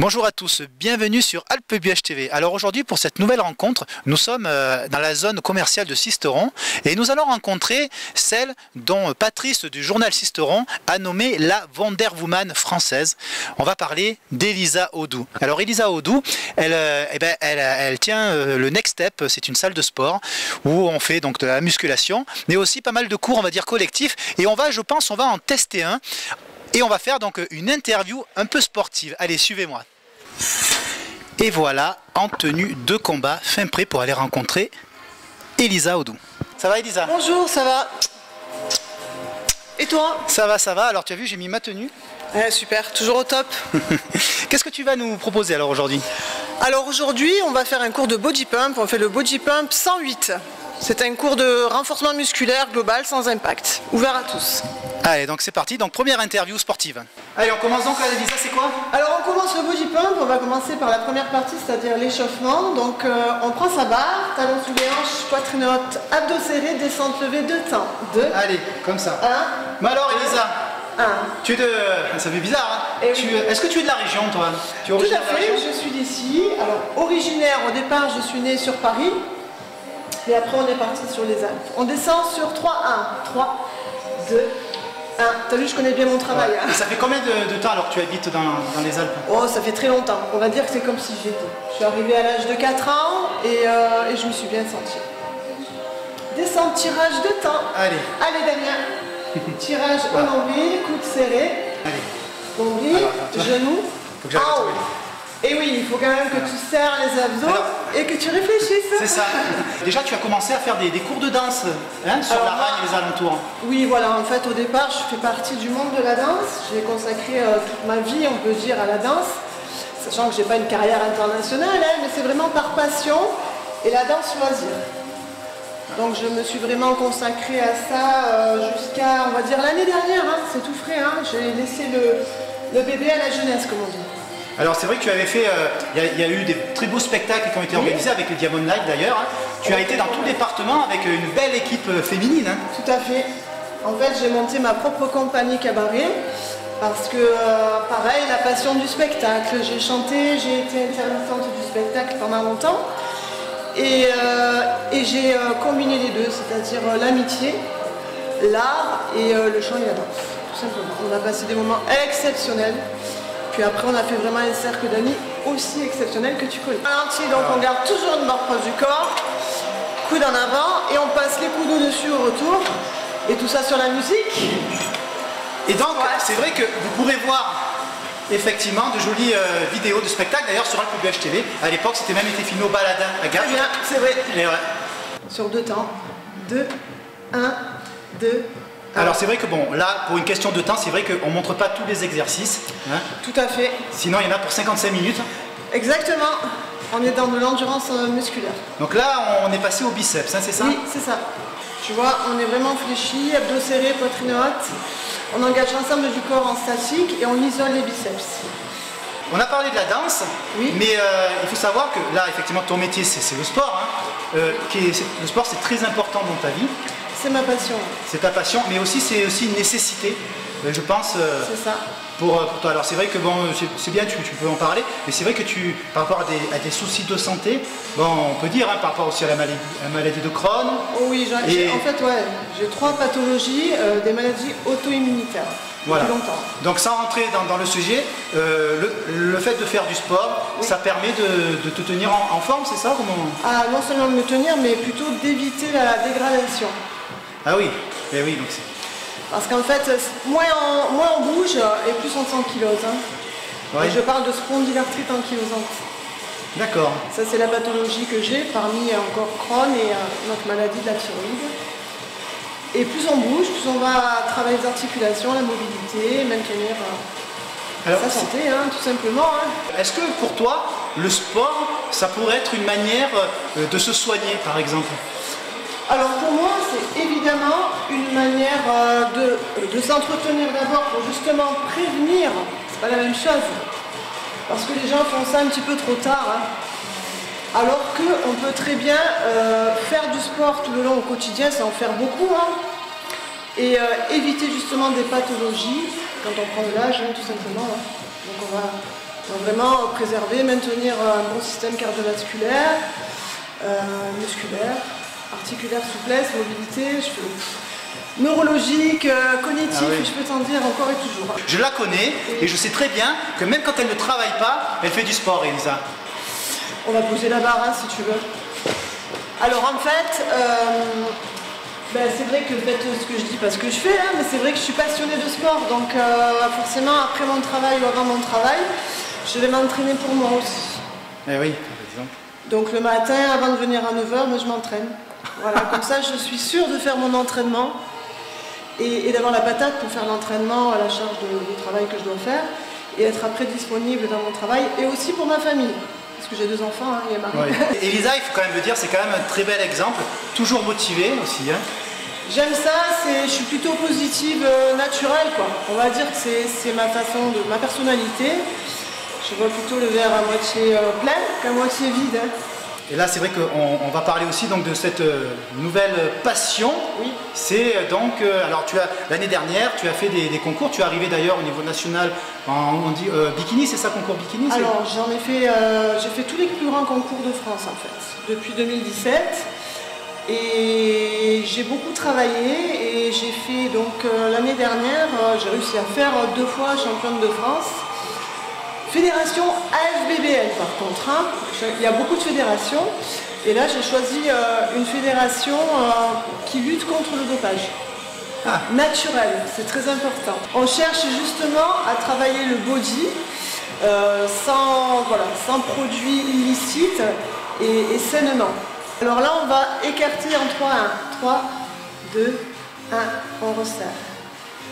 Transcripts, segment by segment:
Bonjour à tous, bienvenue sur Alpe-Buech TV. Alors aujourd'hui pour cette nouvelle rencontre, nous sommes dans la zone commerciale de Sisteron et nous allons rencontrer celle dont Patrice du journal Sisteron a nommé la Wonder Woman française. On va parler d'Elisa Audou. Alors Elisa Audou, elle tient le Next Step, c'est une salle de sport où on fait donc de la musculation, mais aussi pas mal de cours on va dire collectifs et on va en tester un. Et on va faire donc une interview un peu sportive. Allez, suivez-moi. Et voilà, en tenue de combat, fin prêt pour aller rencontrer Elisa Audou. Ça va Elisa? Bonjour, ça va? Et toi? Ça va, ça va. Alors tu as vu, j'ai mis ma tenue. Super, toujours au top. Qu'est-ce que tu vas nous proposer alors aujourd'hui? Alors aujourd'hui, on va faire un cours de body pump. On fait le body pump 108. C'est un cours de renforcement musculaire global sans impact, ouvert à tous. Allez, donc c'est parti. Donc première interview sportive. Allez, on commence donc Elisa, c'est quoi? Alors on commence le body pump, on va commencer par la première partie, c'est-à-dire l'échauffement. Donc on prend sa barre, talons sous les hanches, poitrine haute, abdos serrés, descente levée, 2 temps. 2. Allez, comme ça. 1. Mais alors Elisa, 1. tu es de... Ça fait bizarre, hein? Est-ce que tu es de la région toi? Tu es Tout originaire à fait, je suis d'ici. Alors originaire, au départ je suis née sur Paris. Et après on est parti sur les Alpes. On descend sur 3, 1, 3, 2, 1. T'as vu, je connais bien mon travail. Ouais. Hein. Et ça fait combien de temps alors que tu habites dans les Alpes? Oh, ça fait très longtemps. On va dire que c'est comme si j'y étais. Je suis arrivée à l'âge de 4 ans et je me suis bien sentie. Descente, tirage de temps. Allez. Allez Damien. Tirage au nombril, coude serré. Allez. Nombril, genou. Faut que j'arrête en haut. Et oui, il faut quand même que tu serres les abdos et que tu réfléchisses. C'est ça. Déjà, tu as commencé à faire des cours de danse hein, sur la Ragne et les alentours. Oui, voilà. En fait, au départ, je fais partie du monde de la danse. J'ai consacré toute ma vie, on peut dire, à la danse. Sachant que je n'ai pas une carrière internationale, hein, mais c'est vraiment par passion et la danse loisir. Donc, je me suis vraiment consacrée à ça jusqu'à, on va dire, l'année dernière. Hein, c'est tout frais. Hein, j'ai laissé le bébé à la jeunesse, comme on dit. Alors c'est vrai que tu avais fait, il y a eu des très beaux spectacles qui ont été organisés avec le Diamond Night d'ailleurs. Hein. Tu as été dans tout le département avec une belle équipe féminine. Hein. Tout à fait. En fait, j'ai monté ma propre compagnie cabaret parce que, pareil, la passion du spectacle. J'ai chanté, j'ai été intermittente du spectacle pendant longtemps et j'ai combiné les deux, c'est-à-dire l'amitié, l'art et le chant et la danse, tout simplement. On a passé des moments exceptionnels. Puis après, on a fait vraiment un cercle d'amis aussi exceptionnel que tu connais. Entier, donc on garde toujours une barre proche du corps, coude en avant, et on passe les coudes au-dessus au retour. Et tout ça sur la musique. Et donc, c'est vrai que vous pourrez voir effectivement de jolies vidéos de spectacles, d'ailleurs sur Alpe-Buech TV. À l'époque, c'était même été filmé au Baladin à Gap. Très bien, c'est vrai. Et ouais. Sur 2 temps. 2, 1, 2. Alors c'est vrai que bon, là, pour une question de temps, c'est vrai qu'on ne montre pas tous les exercices. Hein. Tout à fait. Sinon, il y en a pour 55 minutes. Exactement. On est dans de l'endurance musculaire. Donc là, on est passé au biceps, hein, c'est ça? Oui, c'est ça. Tu vois, on est vraiment fléchi, abdos serrés, poitrine haute. On engage l'ensemble du corps en statique et on isole les biceps. On a parlé de la danse, oui. Mais il faut savoir que là, effectivement, ton métier, c'est le sport. Hein. Le sport, c'est très important dans ta vie. C'est ma passion. C'est ta passion, mais aussi c'est aussi une nécessité, je pense. C'est ça. Pour toi. Alors c'est vrai que bon, c'est bien, tu peux en parler, mais c'est vrai que par rapport à des soucis de santé, bon, on peut dire, hein, par rapport aussi à la maladie de Crohn. Oh oui, en fait, ouais, j'ai 3 pathologies, des maladies auto-immunitaires. Voilà. Depuis longtemps. Donc sans rentrer dans le sujet, le fait de faire du sport, ça permet de te tenir en forme, c'est ça? Ah, non seulement de me tenir, mais plutôt d'éviter la dégradation. Ah oui, mais oui, donc c'est... Parce qu'en fait, moins on bouge et plus on s'ankylose. Hein. Ouais. Je parle de spondylarthrite ankylosante. D'accord. Ça c'est la pathologie que j'ai, parmi encore Crohn et notre maladie de la thyroïde. Et plus on bouge, plus on va travailler les articulations, la mobilité, maintenir sa santé, hein, tout simplement. Hein. Est-ce que pour toi, le sport, ça pourrait être une manière de se soigner, par exemple? Alors pour moi, c'est évidemment une manière de s'entretenir d'abord pour justement prévenir. C'est pas la même chose. Parce que les gens font ça un petit peu trop tard. Hein. Alors qu'on peut très bien faire du sport tout le long au quotidien, c'est en faire beaucoup. Hein. Et éviter justement des pathologies quand on prend de l'âge, hein, tout simplement. Hein. Donc on va Donc vraiment préserver, maintenir un bon système cardiovasculaire, musculaire, articulaire, souplesse, mobilité, neurologique, cognitif, je peux t'en dire encore et toujours. Je la connais et je sais très bien que même quand elle ne travaille pas, elle fait du sport, Elisa. On va poser la barre, hein, si tu veux. Alors en fait, c'est vrai que faites ce que je dis, pas ce que je fais, hein, mais c'est vrai que je suis passionnée de sport, donc forcément après mon travail ou avant mon travail, je vais m'entraîner pour moi aussi. Eh oui, par exemple. Donc le matin, avant de venir à 9h, moi je m'entraîne. Voilà, comme ça je suis sûre de faire mon entraînement et d'avoir la patate pour faire l'entraînement à la charge du travail que je dois faire et être après disponible dans mon travail et aussi pour ma famille. Parce que j'ai 2 enfants, hein, et Marie. Ouais. Elisa, il faut quand même le dire, c'est quand même un très bel exemple, toujours motivée aussi. Hein. J'aime ça, je suis plutôt positive, naturelle, quoi. On va dire que c'est ma façon de ma personnalité. Je vois plutôt le verre à moitié plein qu'à moitié vide. Hein. Et là, c'est vrai qu'on va parler aussi donc, de cette nouvelle passion. Oui. C'est donc, alors l'année dernière, tu as fait des concours, tu es arrivé d'ailleurs au niveau national, on dit bikini, c'est ça, concours bikini? Alors, j'ai fait tous les plus grands concours de France en fait, depuis 2017. Et j'ai beaucoup travaillé et j'ai fait donc l'année dernière, j'ai réussi à faire 2 fois championne de France. Fédération AFBBL par contre, hein. Il y a beaucoup de fédérations et là j'ai choisi une fédération qui lutte contre le dopage. Naturel, c'est très important. On cherche justement à travailler le body sans produits illicites et sainement. Alors là on va écarter en 3-1. 3, 2, 1, on resserre.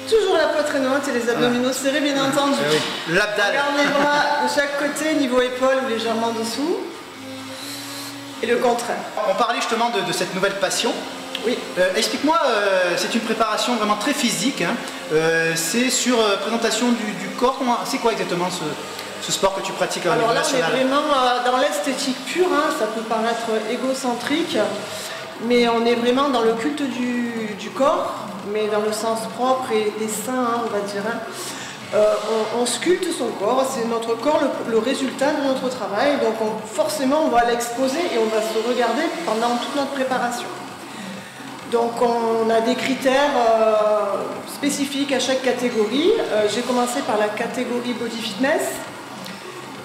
Toujours la poitrine haute et les abdominaux serrés, bien entendu. Oui. L'abdal. Regarde les bras de chaque côté, niveau épaule ou légèrement dessous. Et le contraire. On parlait justement de cette nouvelle passion. Oui. Explique-moi, c'est une préparation vraiment très physique. Hein. C'est sur présentation du corps. C'est quoi exactement ce sport que tu pratiques au niveau national? Alors là, on est vraiment dans l'esthétique pure. Hein. Ça peut paraître égocentrique, mais on est vraiment dans le culte du corps, mais dans le sens propre et des seins, hein, on va dire. Hein. On sculpte son corps, c'est notre corps le résultat de notre travail, donc forcément on va l'exposer et on va se regarder pendant toute notre préparation. Donc on a des critères spécifiques à chaque catégorie. J'ai commencé par la catégorie Body Fitness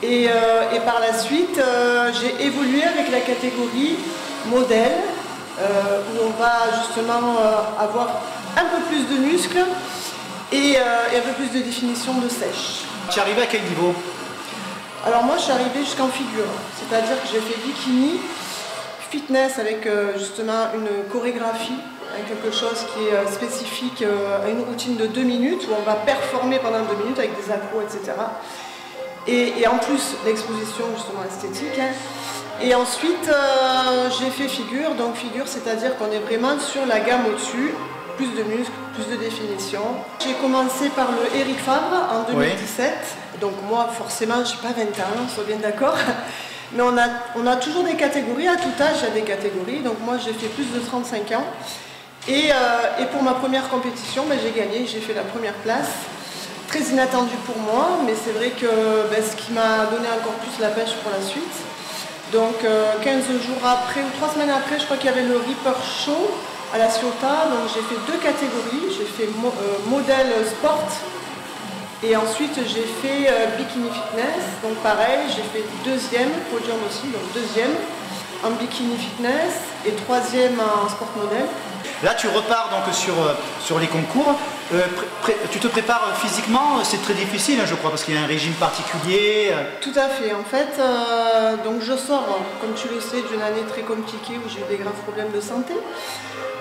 et par la suite j'ai évolué avec la catégorie Modèle où on va justement avoir un peu plus de muscles et un peu plus de définition de sèche. Tu es arrivé à quel niveau? Alors moi je suis arrivée jusqu'en figure, c'est-à-dire que j'ai fait bikini, fitness avec justement une chorégraphie, avec quelque chose qui est spécifique à une routine de 2 minutes où on va performer pendant 2 minutes avec des accros, etc. Et en plus l'exposition justement esthétique. Hein. Et ensuite j'ai fait figure, donc figure c'est-à-dire qu'on est vraiment sur la gamme au-dessus. Plus de muscles, plus de définition. J'ai commencé par le Eric Favre en 2017. Oui. Donc moi, forcément, je n'ai pas 20 ans, on soit bien d'accord. Mais on a toujours des catégories, à tout âge, il y a des catégories. Donc moi, j'ai fait plus de 35 ans. Et pour ma première compétition, j'ai gagné, j'ai fait la première place. Très inattendu pour moi, mais c'est vrai que ce qui m'a donné encore plus la pêche pour la suite. Donc 15 jours après, ou 3 semaines après, je crois qu'il y avait le Reaper Show à la Ciotat, donc j'ai fait 2 catégories, j'ai fait modèle sport et ensuite j'ai fait bikini fitness, donc pareil, j'ai fait 2e, podium aussi, donc 2e en bikini fitness et 3e en sport modèle. Là tu repars donc sur les concours, tu te prépares physiquement, c'est très difficile hein, je crois, parce qu'il y a un régime particulier. Tout à fait, en fait, donc je sors, comme tu le sais, d'une année très compliquée où j'ai eu des graves problèmes de santé.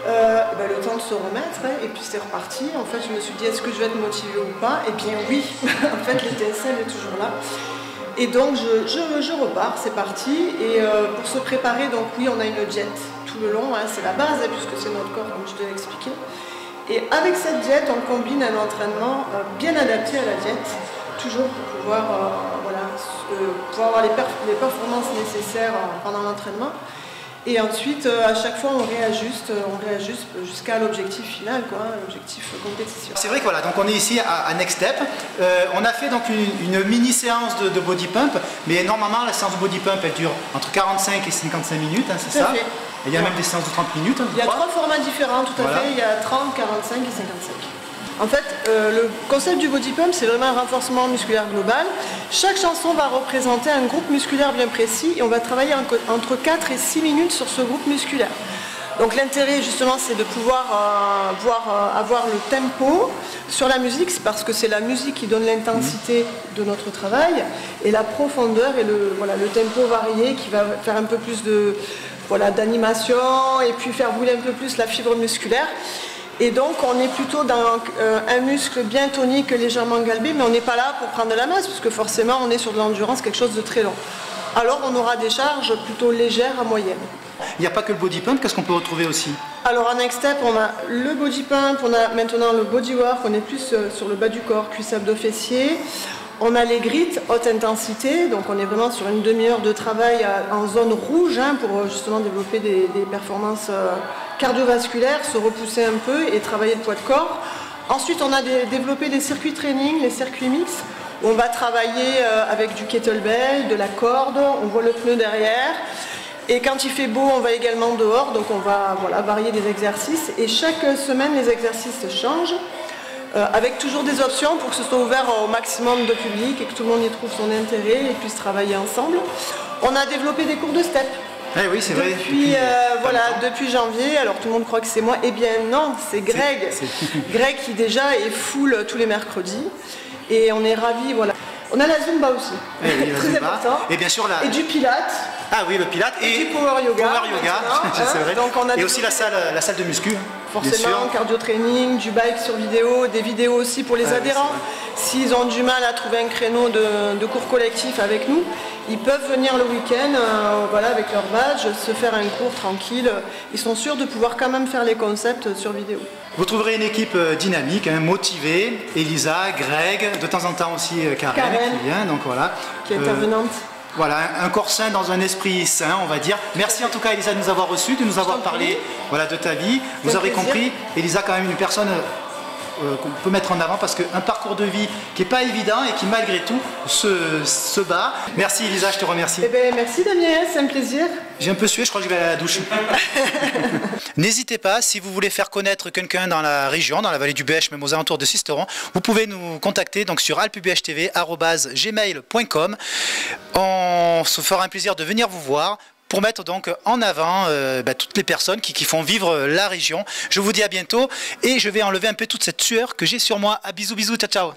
Le temps de se remettre hein, et puis c'est reparti. En fait je me suis dit est-ce que je vais être motivée ou pas? Et bien oui, en fait l'étincelle est toujours là. Et donc je repars, c'est parti. Et pour se préparer, donc oui on a une diète tout le long, hein, c'est la base hein, puisque c'est notre corps comme je te l'ai expliqué. Et avec cette diète on combine un entraînement bien adapté à la diète, toujours pour pouvoir, pouvoir avoir les performances nécessaires pendant l'entraînement. Et ensuite, à chaque fois, on réajuste jusqu'à l'objectif final, l'objectif compétition. C'est vrai que voilà, donc on est ici à Next Step. On a fait donc une mini séance de body pump, mais normalement la séance de body pump elle dure entre 45 et 55 minutes, hein, c'est ça? Fait. Et il y a même des séances de 30 minutes. Il y a 3 formats différents, tout à fait. Il y a 30, 45 et 55. En fait, le concept du body pump, c'est vraiment un renforcement musculaire global. Chaque chanson va représenter un groupe musculaire bien précis et on va travailler entre 4 et 6 minutes sur ce groupe musculaire. Donc l'intérêt justement c'est de pouvoir avoir le tempo sur la musique, c'est parce que c'est la musique qui donne l'intensité de notre travail et la profondeur et le tempo varié qui va faire un peu plus d'animation et puis faire bouger un peu plus la fibre musculaire. Et donc on est plutôt dans un muscle bien tonique, légèrement galbé, mais on n'est pas là pour prendre de la masse, parce que forcément on est sur de l'endurance, quelque chose de très long. Alors on aura des charges plutôt légères à moyennes. Il n'y a pas que le body pump, qu'est-ce qu'on peut retrouver aussi? Alors en Next Step, on a le body pump, on a maintenant le body work, on est plus sur le bas du corps, cuisses, abdos, fessiers. On a les grits haute intensité, donc on est vraiment sur une demi-heure de travail en zone rouge pour justement développer des performances cardiovasculaires, se repousser un peu et travailler le poids de corps. Ensuite, on a développé des circuits training, les circuits mix, où on va travailler avec du kettlebell, de la corde, on voit le pneu derrière. Et quand il fait beau, on va également dehors, donc on va varier les exercices. Et chaque semaine, les exercices changent. Avec toujours des options pour que ce soit ouvert au maximum de public et que tout le monde y trouve son intérêt et puisse travailler ensemble. On a développé des cours de step. Eh oui, c'est vrai. Depuis janvier, alors tout le monde croit que c'est moi. Eh bien non, c'est Greg. Greg qui déjà est full tous les mercredis. Et on est ravis, On a la Zumba aussi, très important. Et bien sûr et du Pilates. Ah oui, le Pilates et du Power Yoga. C'est vrai. Donc on a et aussi la salle de muscu. Forcément, cardio training, du bike sur vidéo, des vidéos aussi pour les adhérents. S'ils ont du mal à trouver un créneau de cours collectif avec nous, ils peuvent venir le week-end avec leur badge, se faire un cours tranquille. Ils sont sûrs de pouvoir quand même faire les concepts sur vidéo. Vous trouverez une équipe dynamique, motivée. Elisa, Greg, de temps en temps aussi Karen qui vient. Donc voilà. Qui est intervenante. Voilà, un corps sain dans un esprit sain, on va dire. Merci en tout cas Elisa de nous avoir reçus, de nous avoir parlé de ta vie. Vous aurez compris, Elisa quand même une personne qu'on peut mettre en avant parce qu'un parcours de vie qui n'est pas évident et qui malgré tout se bat. Merci Elisa, je te remercie. Eh bien, merci Damien, c'est un plaisir. J'ai un peu sué, je crois que je vais aller à la douche. N'hésitez pas, si vous voulez faire connaître quelqu'un dans la région, dans la vallée du Bêche, même aux alentours de Sisteron, vous pouvez nous contacter donc sur alpebhtv@gmail.com. On se fera un plaisir de venir vous voir pour mettre donc en avant toutes les personnes qui font vivre la région. Je vous dis à bientôt et je vais enlever un peu toute cette sueur que j'ai sur moi. À bisous, bisous, ciao, ciao.